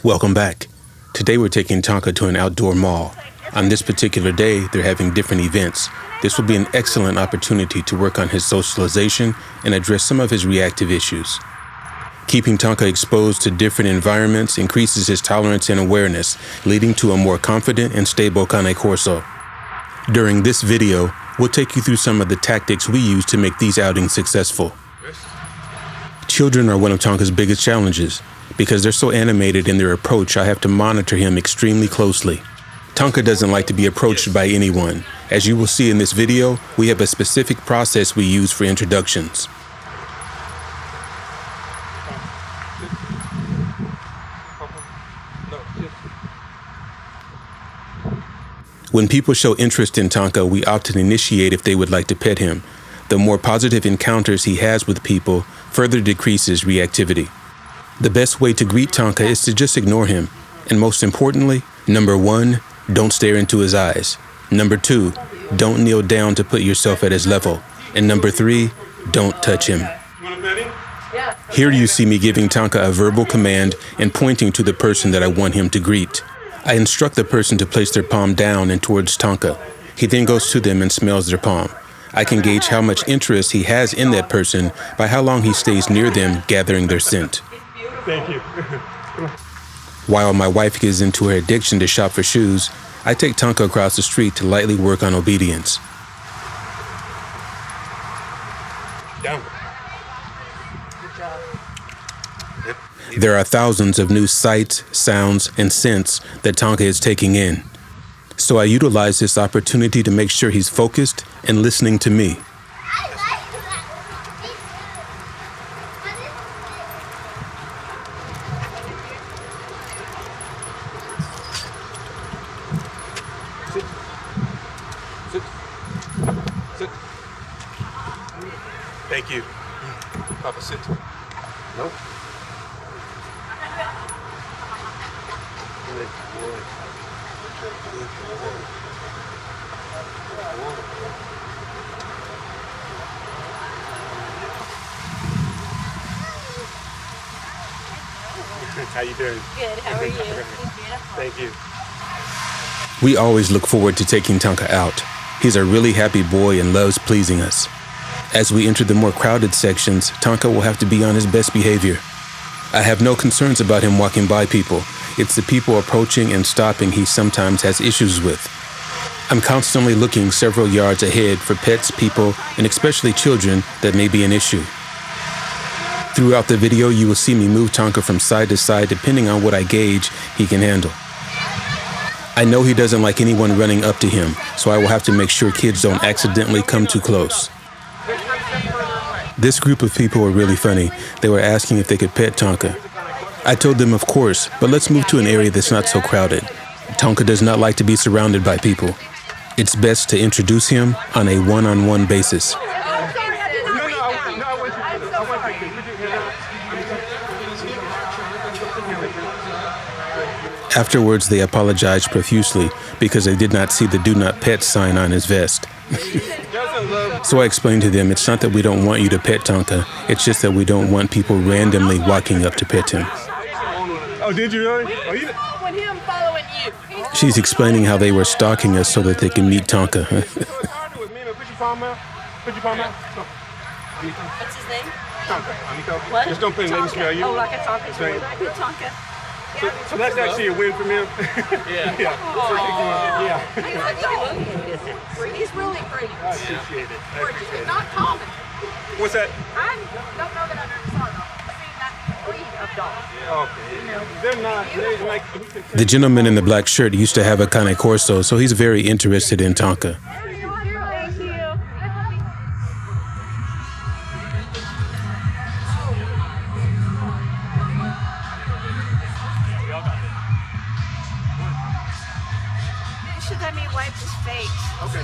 Welcome back. Today we're taking Tonka to an outdoor mall. On this particular day, they're having different events. This will be an excellent opportunity to work on his socialization and address some of his reactive issues. Keeping Tonka exposed to different environments increases his tolerance and awareness, leading to a more confident and stable Cane Corso. During this video, we'll take you through some of the tactics we use to make these outings successful. Children are one of Tonka's biggest challenges. Because they're so animated in their approach, I have to monitor him extremely closely. Tonka doesn't like to be approached by anyone. As you will see in this video, we have a specific process we use for introductions. When people show interest in Tonka, we often initiate if they would like to pet him. The more positive encounters he has with people further decreases reactivity. The best way to greet Tonka is to just ignore him. And most importantly, number 1, don't stare into his eyes. Number 2, don't kneel down to put yourself at his level. And number 3, don't touch him. Here you see me giving Tonka a verbal command and pointing to the person that I want him to greet. I instruct the person to place their palm down and towards Tonka. He then goes to them and smells their palm. I can gauge how much interest he has in that person by how long he stays near them, gathering their scent. Thank you. While my wife gets into her addiction to shop for shoes, I take Tonka across the street to lightly work on obedience. Down. Good job. Yep. There are thousands of new sights, sounds, and scents that Tonka is taking in. So I utilize this opportunity to make sure he's focused and listening to me. Sit. Thank you. Papa, sit. Nope. Good boy. Good boy. How you doing? Good. How are you? Thank you. We always look forward to taking Tonka out. He's a really happy boy and loves pleasing us. As we enter the more crowded sections, Tonka will have to be on his best behavior. I have no concerns about him walking by people. It's the people approaching and stopping he sometimes has issues with. I'm constantly looking several yards ahead for pets, people, and especially children that may be an issue. Throughout the video, you will see me move Tonka from side to side depending on what I gauge he can handle. I know he doesn't like anyone running up to him, so I will have to make sure kids don't accidentally come too close. This group of people were really funny. They were asking if they could pet Tonka. I told them of course, but let's move to an area that's not so crowded. Tonka does not like to be surrounded by people. It's best to introduce him on a one-on-one basis. Afterwards, they apologized profusely because they did not see the "Do Not Pet" sign on his vest. So I explained to them, it's not that we don't want you to pet Tonka, it's just that we don't want people randomly walking up to pet him. Oh, did you really? Following him, following you. She's explaining how they were stalking us so that they can meet Tonka. Put your palm out. Put your palm out. What's his name? Tonka. What? Just don't put let me smell you. Oh, like a Tonka. Right. Tonka. So that's actually a win for me. Yeah. Yeah. He's really pretty. I appreciate it. Gorgeous. Not common. What's that? I don't know that I've ever saw them. I've seen that breed of dogs. Okay. They're not. They're like. The gentleman in the black shirt used to have a Cane Corso, so he's very interested in Tonka. Thank you. You should let me wipe his face. Okay.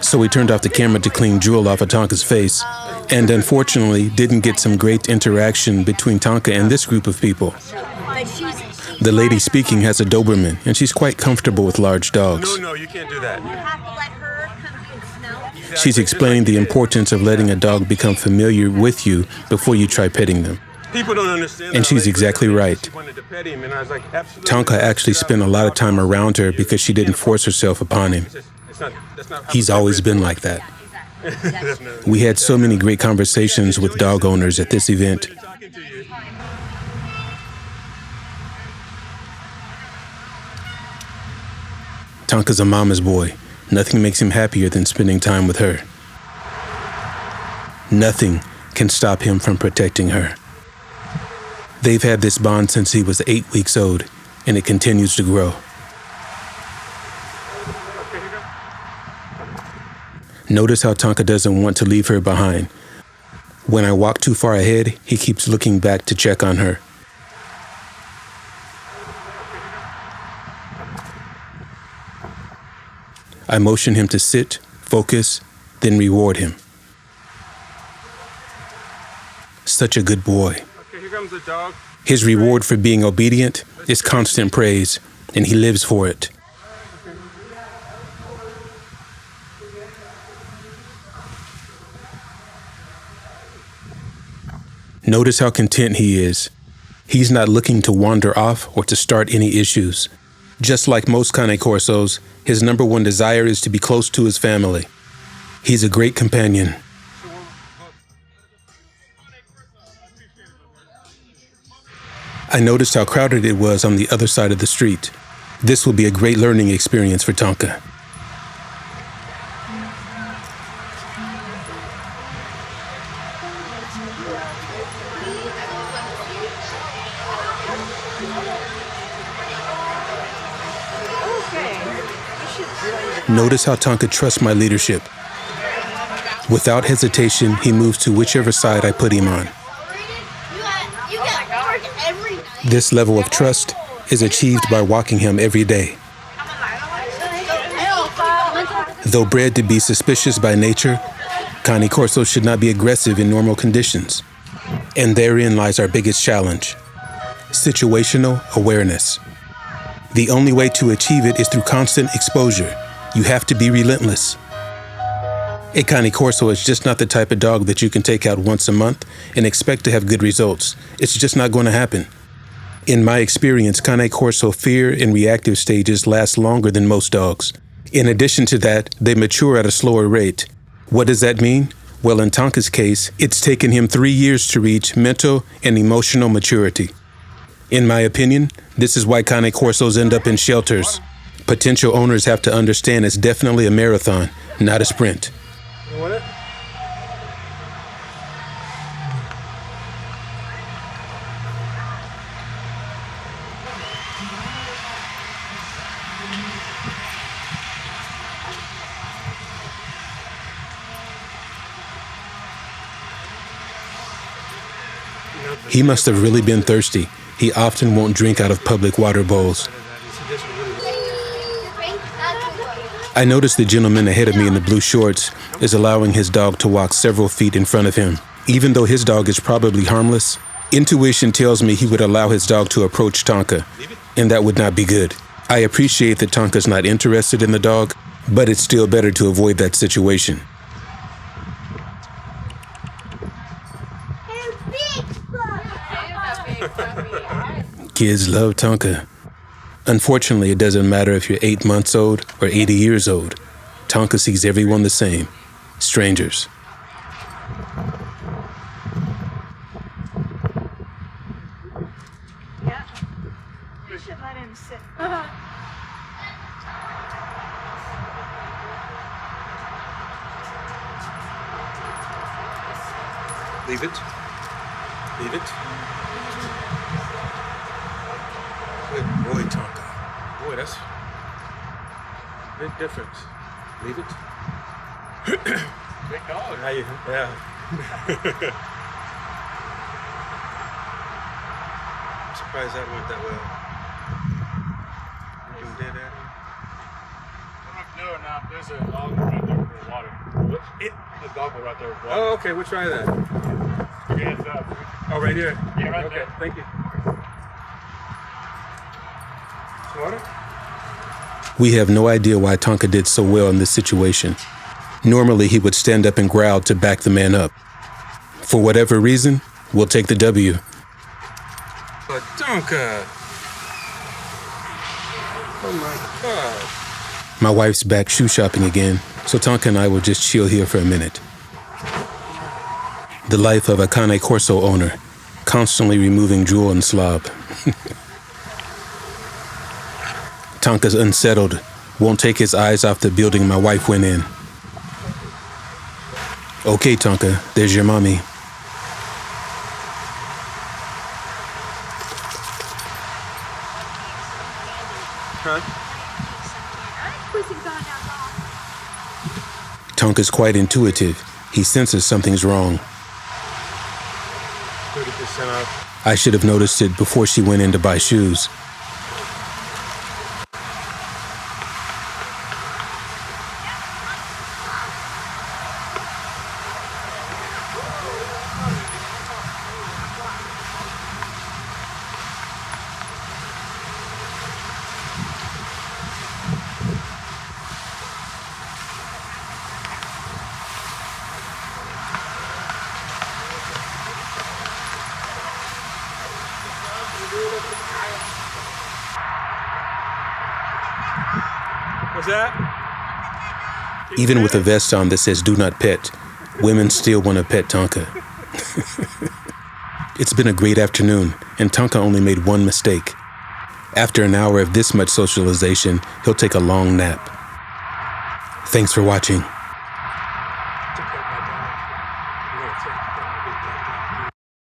So we turned off the camera to clean drool off of Tonka's face, and unfortunately didn't get some great interaction between Tonka and this group of people. The lady speaking has a Doberman, and she's quite comfortable with large dogs. No, you can't do that. You have to let her come and smell. She's explaining the importance of letting a dog become familiar with you before you try petting them. People don't understand. And she's exactly right. She wanted to pet him, and I was like, absolutely. Tonka actually spent a lot of time around her because she didn't force herself upon him. He's always been like that. We had so many great conversations with dog owners at this event. Tonka's a mama's boy. Nothing makes him happier than spending time with her. Nothing can stop him from protecting her. They've had this bond since he was 8 weeks old, and it continues to grow. Notice how Tonka doesn't want to leave her behind. When I walk too far ahead, he keeps looking back to check on her. I motion him to sit, focus, then reward him. Such a good boy. Okay, here comes the dog. His reward for being obedient is constant praise, and he lives for it. Notice how content he is. He's not looking to wander off or to start any issues. Just like most Cane Corsos, his number one desire is to be close to his family. He's a great companion. I noticed how crowded it was on the other side of the street. This will be a great learning experience for Tonka. Notice how Tonka trusts my leadership. Without hesitation, he moves to whichever side I put him on. This level of trust is achieved by walking him every day. Though bred to be suspicious by nature, Cane Corso should not be aggressive in normal conditions. And therein lies our biggest challenge: situational awareness. The only way to achieve it is through constant exposure. You have to be relentless. A Cane Corso is just not the type of dog that you can take out once a month and expect to have good results. It's just not going to happen. In my experience, Cane Corso fear and reactive stages last longer than most dogs. In addition to that, they mature at a slower rate. What does that mean? Well, in Tonka's case, it's taken him 3 years to reach mental and emotional maturity. In my opinion, this is why Cane Corsos end up in shelters. Potential owners have to understand it's definitely a marathon, not a sprint. You want it? He must have really been thirsty. He often won't drink out of public water bowls. I noticed the gentleman ahead of me in the blue shorts is allowing his dog to walk several feet in front of him. Even though his dog is probably harmless, intuition tells me he would allow his dog to approach Tonka, and that would not be good. I appreciate that Tonka's not interested in the dog, but it's still better to avoid that situation. Kids love Tonka. Unfortunately, it doesn't matter if you're 8 months old or 80 years old. Tonka sees everyone the same. Strangers. Yeah. You should let him sit. Leave it. Leave it. Good boy, Tonka. Boy, that's a big difference. Leave it. Big dog. How you? Yeah. I'm surprised that went that well. You did that? No, now there's a dog right there for water. The dog right there with water. Oh, okay. We'll try that. Hands up. Oh, right here. Yeah, right okay. there. Thank you. Water? We have no idea why Tonka did so well in this situation. Normally, he would stand up and growl to back the man up. For whatever reason, we'll take the W. But Tonka. Oh my God. My wife's back shoe shopping again, so Tonka and I will just chill here for a minute. The life of a Cane Corso owner, constantly removing drool and slob. Tonka's unsettled, won't take his eyes off the building my wife went in. Okay, Tonka, there's your mommy. Huh? Tonka's quite intuitive. He senses something's wrong. 30% off. I should have noticed it before she went in to buy shoes. What's that? Even with a vest on that says "Do not pet," women still want to pet Tonka. It's been a great afternoon, and Tonka only made one mistake. After an hour of this much socialization, he'll take a long nap. Thanks for watching.